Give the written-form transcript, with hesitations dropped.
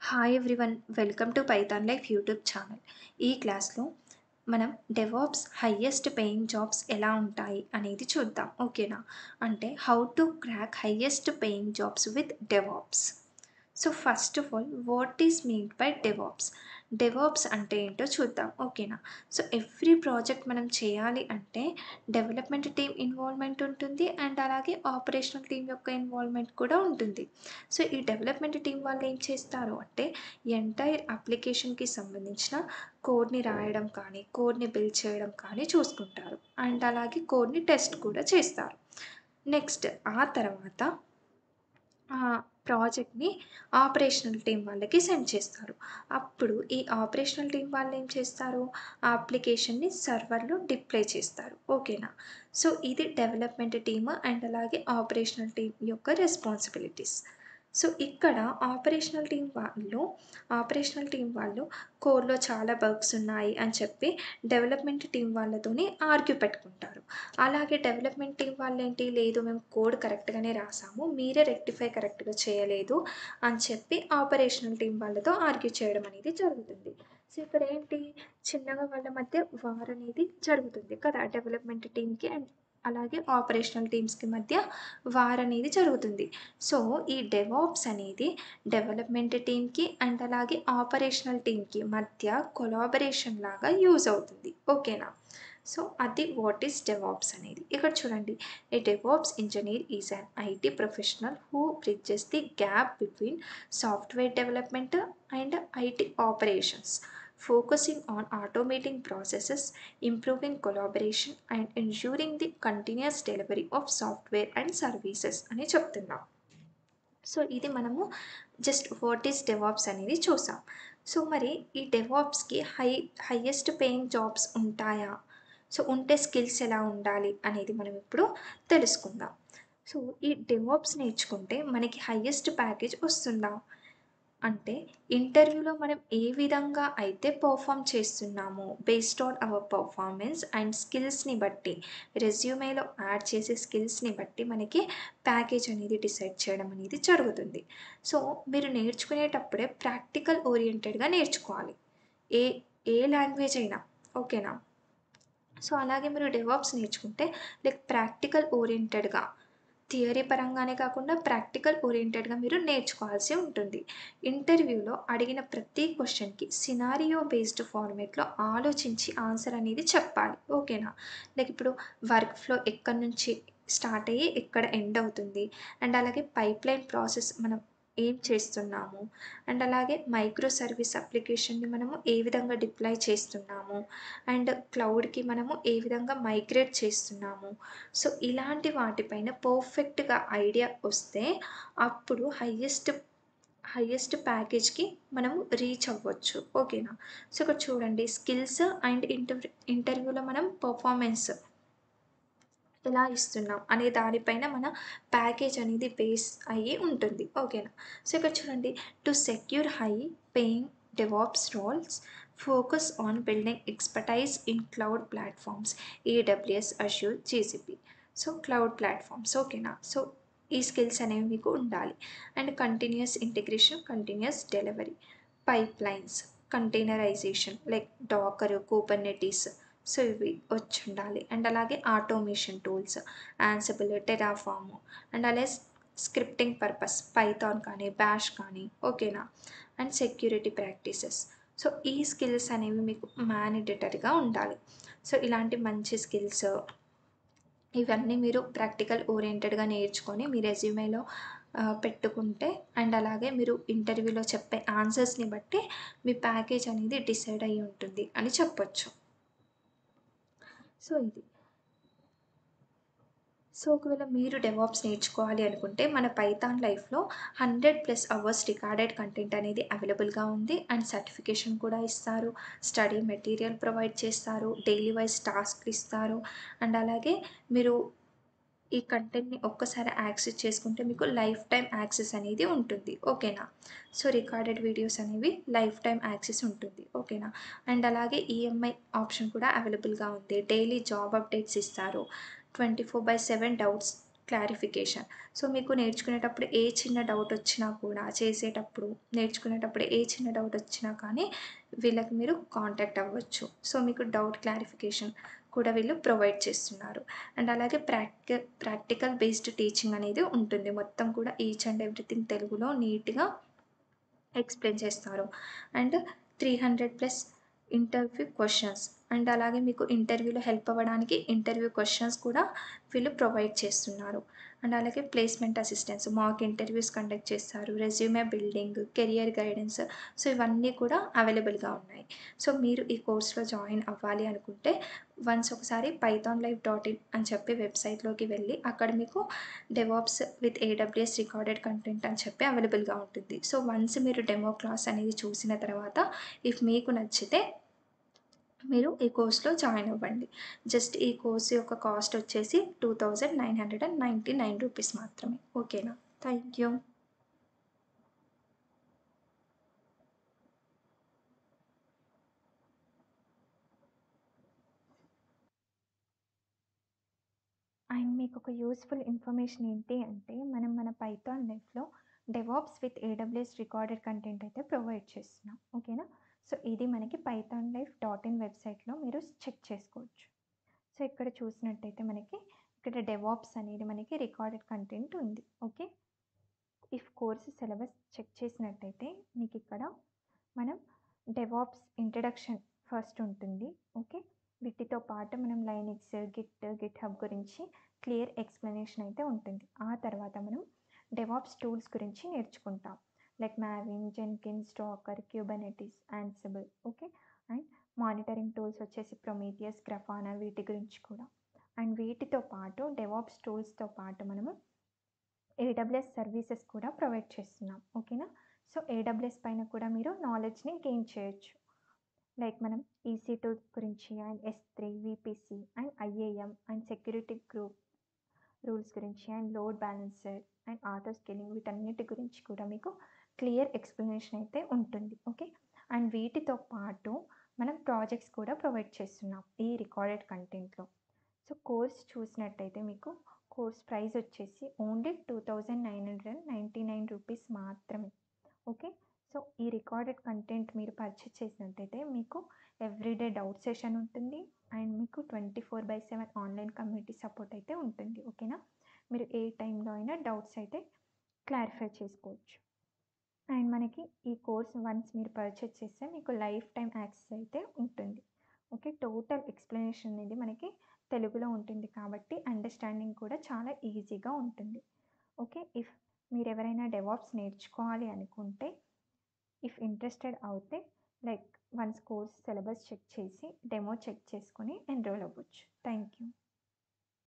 Hi everyone, welcome to Python life YouTube channel. ఈ క్లాస్లో మనం డెవాప్స్ హైయెస్ట్ పేయింగ్ జాబ్స్ ఎలా ఉంటాయి అనేది చూద్దాం. ఓకేనా? అంటే how to crack highest paying jobs with DevOps. So first of all, what is mean by DevOps? DevOps అంటే ఏంటో చూద్దాం. ఓకేనా? సో ఎవ్రీ ప్రాజెక్ట్ మనం చేయాలి అంటే డెవలప్మెంట్ టీమ్ ఇన్వాల్వ్మెంట్ ఉంటుంది అండ్ అలాగే ఆపరేషనల్ టీమ్ యొక్క ఇన్వాల్వ్మెంట్ కూడా ఉంటుంది. సో ఈ డెవలప్మెంట్ టీం వాళ్ళు ఏం చేస్తారు అంటే ఎంటైర్ అప్లికేషన్కి సంబంధించిన కోడ్ని రాయడం కానీ కోడ్ని బిల్డ్ చేయడం కానీ చూసుకుంటారు అండ్ అలాగే కోడ్ని టెస్ట్ కూడా చేస్తారు. నెక్స్ట్ ఆ తర్వాత ప్రాజెక్ట్‌ని ఆపరేషనల్ టీమ్ వాళ్ళకి సెండ్ చేస్తారు. అప్పుడు ఈ ఆపరేషనల్ టీమ్ వాళ్ళు ఏం చేస్తారు, ఆ అప్లికేషన్‌ని సర్వర్‌లో డిప్లై చేస్తారు. ఓకేనా? సో ఇది డెవలప్మెంట్ టీమ్ అండ్ అలాగే ఆపరేషనల్ టీమ్ యొక్క రెస్పాన్సిబిలిటీస్. సో ఇక్కడ ఆపరేషనల్ టీమ్ వాళ్ళు కోడ్‌లో చాలా బగ్స్ ఉన్నాయి అని చెప్పి డెవలప్మెంట్ టీమ్ వాళ్ళతోని ఆర్గ్యూ పెట్టుకుంటారు. అలాగే డెవలప్మెంట్ టీమ్ వాళ్ళేంటి, లేదు మేము కోడ్ కరెక్ట్‌గానే రాసాము, మీరే రెక్టిఫై కరెక్ట్‌గా చేయలేదు అని చెప్పి ఆపరేషనల్ టీమ్ వాళ్ళతో ఆర్గ్యూ చేయడం అనేది జరుగుతుంది. సో ఇక్కడ ఏంటి, చిన్నగా వాళ్ళ మధ్య వార్ అనేది జరుగుతుంది కదా! డెవలప్మెంట్ టీమ్‌కి అండ్ అలాగే ఆపరేషనల్ టీమ్స్‌కి మధ్య వార్ అనేది జరుగుతుంది. సో ఈ డెవాప్స్ అనేది డెవలప్మెంట్ టీమ్‌కి అండ్ అలాగే ఆపరేషనల్ టీమ్‌కి మధ్య కొలాబరేషన్ లాగా యూజ్ అవుతుంది. ఓకేనా? సో అది వాట్ ఈస్ డెవాప్స్ అనేది. ఇక్కడ చూడండి, a DevOps engineer is an IT professional who bridges the gap between software development and IT operations, focusing on automating processes, improving collaboration and ensuring the continuous delivery of software and services అని చెప్తున్నాం. So ఇది మనము just what is DevOps అనేది చూసాం. So మరి ఈ డెవాప్స్‌కి highest paying jobs ఉంటాయా? So ఉంటే స్కిల్స్ ఎలా ఉండాలి అనేది మనం ఇప్పుడు తెలుసుకుందాం. సో ఈ డెవాప్స్ నేర్చుకుంటే మనకి హైయెస్ట్ ప్యాకేజ్ వస్తుందా? అంటే ఇంటర్వ్యూలో మనం ఏ విధంగా అయితే పెర్ఫార్మ్ చేస్తున్నామో based on our performance and స్కిల్స్‌ని బట్టి, రెజ్యూమేలో యాడ్ చేసే స్కిల్స్‌ని బట్టి మనకి ప్యాకేజ్ అనేది డిసైడ్ చేయడం అనేది జరుగుతుంది. సో మీరు నేర్చుకునేటప్పుడే ప్రాక్టికల్ ఓరియెంటెడ్‌గా నేర్చుకోవాలి. ఏ ఏ లాంగ్వేజ్ అయినా. ఓకేనా? సో అలాగే మీరు డెవాప్స్ నేర్చుకుంటే లైక్ ప్రాక్టికల్ ఓరియెంటెడ్‌గా, థియరీ పరంగానే కాకుండా ప్రాక్టికల్ ఓరియెంటెడ్‌గా మీరు నేర్చుకోవాల్సి ఉంటుంది. ఇంటర్వ్యూలో అడిగిన ప్రతి క్వెషన్‌కి సినారియో బేస్డ్ ఫార్మాట్‌లో ఆలోచించి ఆన్సర్ అనేది చెప్పాలి. ఓకేనా? లైక్ ఇప్పుడు వర్క్ ఫ్లో ఎక్కడి నుంచి స్టార్ట్ అయ్యి ఎక్కడ ఎండ్ అవుతుంది అండ్ అలాగే పైప్‌లైన్ ప్రాసెస్ మనం ఏం చేస్తున్నాము అండ్ అలాగే మైక్రో సర్వీస్ అప్లికేషన్‌ని మనము ఏ విధంగా డిప్లాయ్ చేస్తున్నాము అండ్ క్లౌడ్‌కి మనము ఏ విధంగా మైగ్రేట్ చేస్తున్నాము. సో ఇలాంటి వాటిపైన పర్ఫెక్ట్‌గా ఐడియా వస్తే అప్పుడు హైయెస్ట్ ప్యాకేజ్‌కి మనము రీచ్ అవ్వచ్చు. ఓకేనా? సో ఇక్కడ చూడండి, స్కిల్స్ అండ్ ఇంటర్వ్యూలో మనం పెర్ఫార్మెన్స్ ఎలా ఇస్తున్నాం అనే దానిపైన మన ప్యాకేజ్ అనేది బేస్ అయ్యి ఉంటుంది. ఓకేనా? సో ఇక్కడ చూడండి, to secure high paying DevOps roles, focus on building expertise in cloud platforms, AWS, Azure, GCP. So cloud platforms. ఓకేనా? సో ఈ స్కిల్స్ అనేవి మీకు ఉండాలి. And continuous integration, continuous delivery, pipelines, containerization like Docker, Kubernetes. So ఇవి వచ్చుండాలి. And అలాగే automation tools, Ansible, Terraform and అలాగే scripting purpose Python కానీ, బాష్ కానీ. ఓకేనా? And security practices. సో ఈ స్కిల్స్ అనేవి మీకు మ్యాండేటరీగా ఉండాలి. సో ఇలాంటి మంచి స్కిల్స్ ఇవన్నీ మీరు ప్రాక్టికల్ ఓరియెంటెడ్‌గా నేర్చుకొని మీ రెజ్యూమేలో పెట్టుకుంటే అండ్ అలాగే మీరు ఇంటర్వ్యూలో చెప్పే ఆన్సర్స్‌ని బట్టి మీ ప్యాకేజ్ అనేది డిసైడ్ అయ్యి ఉంటుంది అని చెప్పొచ్చు. సో ఇది. సో ఒకవేళ మీరు డెవాప్స్ నేర్చుకోవాలి అనుకుంటే మన పైథాన్ లైఫ్‌లో 100+ అవర్స్ రికార్డెడ్ కంటెంట్ అనేది అవైలబుల్‌గా ఉంది. అండ్ సర్టిఫికేషన్ కూడా ఇస్తారు. స్టడీ మెటీరియల్ ప్రొవైడ్ చేస్తారు. డైలీ వైస్ టాస్క్‌లు ఇస్తారు. అండ్ అలాగే మీరు ఈ కంటెంట్‌ని ఒక్కసారి యాక్సెస్ చేసుకుంటే మీకు లైఫ్ టైమ్ యాక్సెస్ అనేది ఉంటుంది. ఓకేనా? సో రికార్డెడ్ వీడియోస్ అనేవి లైఫ్ టైమ్ యాక్సెస్ ఉంటుంది. ఓకేనా? అండ్ అలాగే ఈఎంఐ ఆప్షన్ కూడా అవైలబుల్‌గా ఉంది. డైలీ జాబ్ అప్డేట్స్ ఇస్తారు. 24/7 డౌట్స్ క్లారిఫికేషన్. సో, మీకు నేర్చుకునేటప్పుడు ఏ చిన్న డౌట్ వచ్చినా కూడా చేసేటప్పుడు, నేర్చుకునేటప్పుడు ఏ చిన్న డౌట్ వచ్చినా కానీ వీళ్ళకి మీరు కాంటాక్ట్ అవ్వచ్చు. సో, మీకు డౌట్ క్లారిఫికేషన్ కూడా వీళ్ళు ప్రొవైడ్ చేస్తున్నారు. అండ్ అలాగే ప్రాక్టికల్ బేస్డ్ టీచింగ్ అనేది ఉంటుంది. మొత్తం కూడా ఈచ్ అండ్ ఎవ్రీథింగ్ తెలుగులో నీట్‌గా ఎక్స్‌ప్లెయిన్ చేస్తారు. అండ్ 300+ ఇంటర్వ్యూ క్వెషన్స్ అండ్ అలాగే మీకు ఇంటర్వ్యూలో హెల్ప్ అవ్వడానికి ఇంటర్వ్యూ క్వెషన్స్ కూడా వీళ్ళు ప్రొవైడ్ చేస్తున్నారు. అండ్ అలాగే placement assistance, mock interviews conduct చేస్తారు. Resume building, career guidance, so, ఇవన్నీ కూడా అవైలబుల్‌గా ఉన్నాయి. సో, మీరు ఈ కోర్స్‌లో జాయిన్ అవ్వాలి అనుకుంటే వన్స్ ఒకసారి pythonlive.in అని చెప్పి వెబ్‌సైట్‌లోకి వెళ్ళి అక్కడ మీకు DevOps with AWS recorded content అని చెప్పి అవైలబుల్‌గా ఉంటుంది. సో, వన్స్ మీరు డెమో క్లాస్ అనేది చూసిన తర్వాత ఇఫ్ మీకు నచ్చితే మీరు ఈ కోర్స్‌లో జాయిన్ అవ్వండి. జస్ట్ ఈ కోర్స్ యొక్క కాస్ట్ వచ్చేసి రూ. 2999 మాత్రమే. ఓకేనా? Thank you. అండ్ మీకొక యూజ్‌ఫుల్ ఇన్ఫర్మేషన్ ఏంటి అంటే, మనం మన పైథాన్ లైఫ్‌లో DevOps with AWS recorded content అయితే ప్రొవైడ్ చేస్తున్నాం. ఓకేనా? సో, ఇది మనకి పైథాన్ లైఫ్ డాట్ ఇన్ వెబ్‌సైట్‌లో మీరు చెక్ చేసుకోవచ్చు. సో, ఇక్కడ చూసినట్టయితే మనకి ఇక్కడ డెవాప్స్ అనేది మనకి రికార్డెడ్ కంటెంట్ ఉంది. Okay. If course syllabus check చేసినట్టయితే మీకిక్కడ మనం డెవాప్స్ ఇంట్రడక్షన్ ఫస్ట్ ఉంటుంది. ఓకే. వీటితో పాటు మనం లైనక్స్, గిట్‌హబ్ గురించి క్లియర్ ఎక్స్‌ప్లనేషన్ అయితే ఉంటుంది. ఆ తర్వాత మనం డెవాప్స్ టూల్స్ గురించి నేర్చుకుంటాం. Like Maven, Jenkins, Docker, Kubernetes, Ansible. Okay. And monitoring tools వచ్చేసి ప్రొమీథియస్, గ్రాఫానా వీటి గురించి కూడా. అండ్ వీటితో పాటు డెవాప్స్ టూల్స్‌తో పాటు మనము ఏడబ్ల్యూఎస్ సర్వీసెస్ కూడా ప్రొవైడ్ చేస్తున్నాం. ఓకేనా? సో, ఏడబ్ల్యూఎస్ పైన కూడా మీరు నాలెడ్జ్‌ని గెయిన్ చేయొచ్చు. లైక్ మనం EC2 గురించి and S3, VPC and IAM and security group rules గురించి and load balancer and auto scaling వీటన్నిటి గురించి కూడా మీకు క్లియర్ ఎక్స్‌ప్లనేషన్ అయితే ఉంటుంది. ఓకే. అండ్ వీటితో పాటు మనం ప్రాజెక్ట్స్ కూడా ప్రొవైడ్ చేస్తున్నాం ఈ రికార్డెడ్ కంటెంట్‌లో. సో, కోర్స్ చూసినట్టయితే మీకు కోర్స్ ప్రైస్ వచ్చేసి ఓన్లీ రూ. 2999 మాత్రమే. ఓకే. సో, ఈ రికార్డెడ్ కంటెంట్ మీరు పర్చేస్ చేసినట్టయితే మీకు ఎవ్రీడే డౌట్ సెషన్ ఉంటుంది. అండ్ మీకు 24/7 ఆన్‌లైన్ కమ్యూనిటీ సపోర్ట్ అయితే ఉంటుంది. ఓకేనా? మీరు ఏ టైంలో అయినా డౌట్స్ అయితే క్లారిఫై చేసుకోవచ్చు. అండ్ మనకి ఈ కోర్స్ వన్స్ మీరు పర్చేస్ చేస్తే మీకు లైఫ్ టైమ్ యాక్సెస్ అయితే ఉంటుంది. ఓకే. టోటల్ ఎక్స్‌ప్లనేషన్ అనేది మనకి తెలుగులో ఉంటుంది కాబట్టి అండర్‌స్టాండింగ్ కూడా చాలా ఈజీగా ఉంటుంది. ఓకే. ఇఫ్ మీరెవరైనా డెవాప్స్ నేర్చుకోవాలి అనుకుంటే, ఇఫ్ ఇంట్రెస్టెడ్ అవుతే like once course syllabus check చేసి, డెమో చెక్ చేసుకొని ఎన్రోల్ అవ్వచ్చు. Thank you.